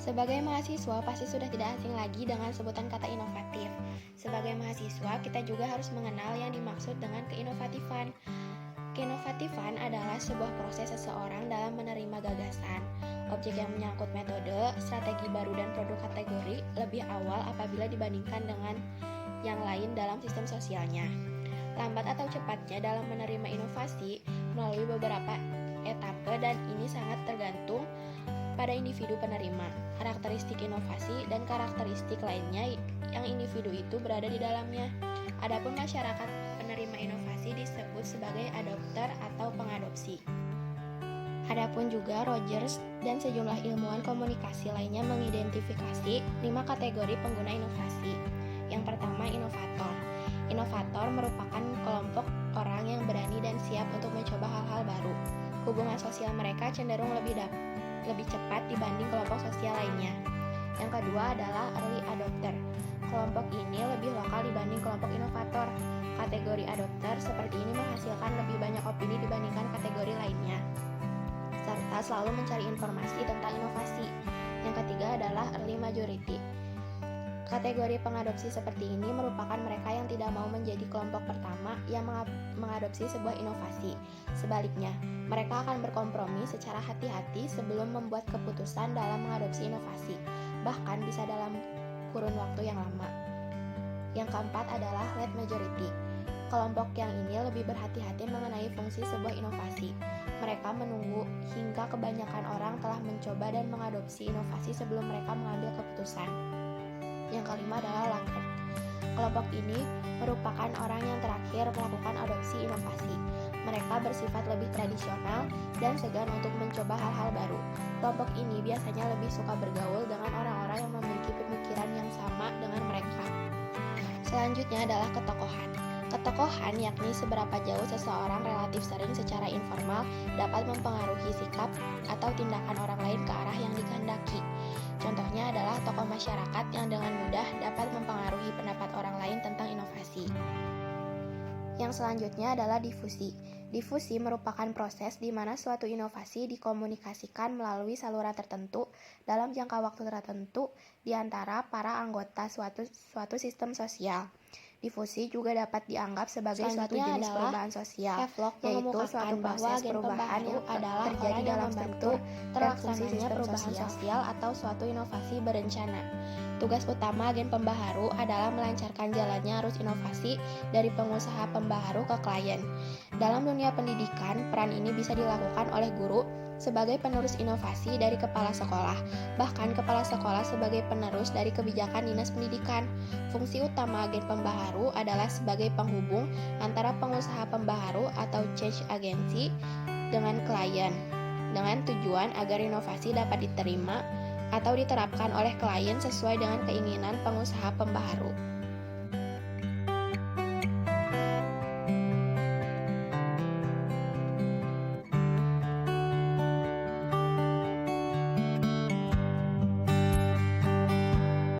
Sebagai mahasiswa, pasti sudah tidak asing lagi dengan sebutan kata inovatif. Sebagai mahasiswa, kita juga harus mengenal yang dimaksud dengan keinovatifan. Keinovatifan adalah sebuah proses seseorang dalam menerima gagasan, objek yang menyangkut metode, strategi baru dan produk kategori lebih awal apabila dibandingkan dengan yang lain dalam sistem sosialnya. Lambat atau cepatnya dalam menerima inovasi melalui beberapa etape dan ini sangat tergantung pada individu penerima, karakteristik inovasi, dan karakteristik lainnya yang individu itu berada di dalamnya. Adapun masyarakat penerima inovasi disebut sebagai adopter atau pengadopsi. Adapun juga Rogers dan sejumlah ilmuwan komunikasi lainnya mengidentifikasi 5 kategori pengguna inovasi. Yang pertama, inovator. Inovator merupakan kelompok orang yang berani dan siap untuk mencoba hal-hal baru. Hubungan sosial mereka cenderung lebih cepat dibanding kelompok sosial lainnya. Yang kedua adalah early adopter. Kelompok ini lebih lokal dibanding kelompok inovator. Kategori adopter seperti ini menghasilkan lebih banyak opini dibandingkan kategori lainnya, serta selalu mencari informasi tentang inovasi. Yang ketiga adalah early majority. Kategori pengadopsi seperti ini merupakan mereka yang tidak mau menjadi kelompok pertama yang mengadopsi sebuah inovasi. Sebaliknya, mereka akan berkompromi secara hati-hati sebelum membuat keputusan dalam mengadopsi inovasi, bahkan bisa dalam kurun waktu yang lama. Yang keempat adalah late majority. Kelompok yang ini lebih berhati-hati mengenai fungsi sebuah inovasi. Mereka menunggu hingga kebanyakan orang telah mencoba dan mengadopsi inovasi sebelum mereka mengambil keputusan. Yang kelima adalah laggard. Kelompok ini merupakan orang yang terakhir melakukan adopsi inovasi. Mereka bersifat lebih tradisional dan segan untuk mencoba hal-hal baru. Kelompok ini biasanya lebih suka bergaul dengan orang-orang yang memiliki pemikiran yang sama dengan mereka. Selanjutnya adalah ketokohan. Ketokohan yakni seberapa jauh seseorang relatif sering secara informal dapat mempengaruhi sikap atau tindakan orang lain ke arah yang dikehendaki. Contohnya adalah tokoh masyarakat yang dengan mudah dapat mempengaruhi pendapat orang lain tentang inovasi. Yang selanjutnya adalah difusi. Difusi merupakan proses di mana suatu inovasi dikomunikasikan melalui saluran tertentu dalam jangka waktu tertentu di antara para anggota suatu sistem sosial. Difusi juga dapat dianggap sebagai suatu jenis perubahan sosial, yaitu suatu proses perubahan yang terjadi dalam struktur terlaksananya perubahan sosial atau suatu inovasi berencana. Tugas utama agen pembaharu adalah melancarkan jalannya arus inovasi dari pengusaha pembaharu ke klien. Dalam dunia pendidikan, peran ini bisa dilakukan oleh guru sebagai penerus inovasi dari kepala sekolah, bahkan kepala sekolah sebagai penerus dari kebijakan dinas pendidikan. Fungsi utama agen pembaharu adalah sebagai penghubung antara pengusaha pembaharu atau change agency dengan klien, dengan tujuan agar inovasi dapat diterima atau diterapkan oleh klien sesuai dengan keinginan pengusaha pembaharu.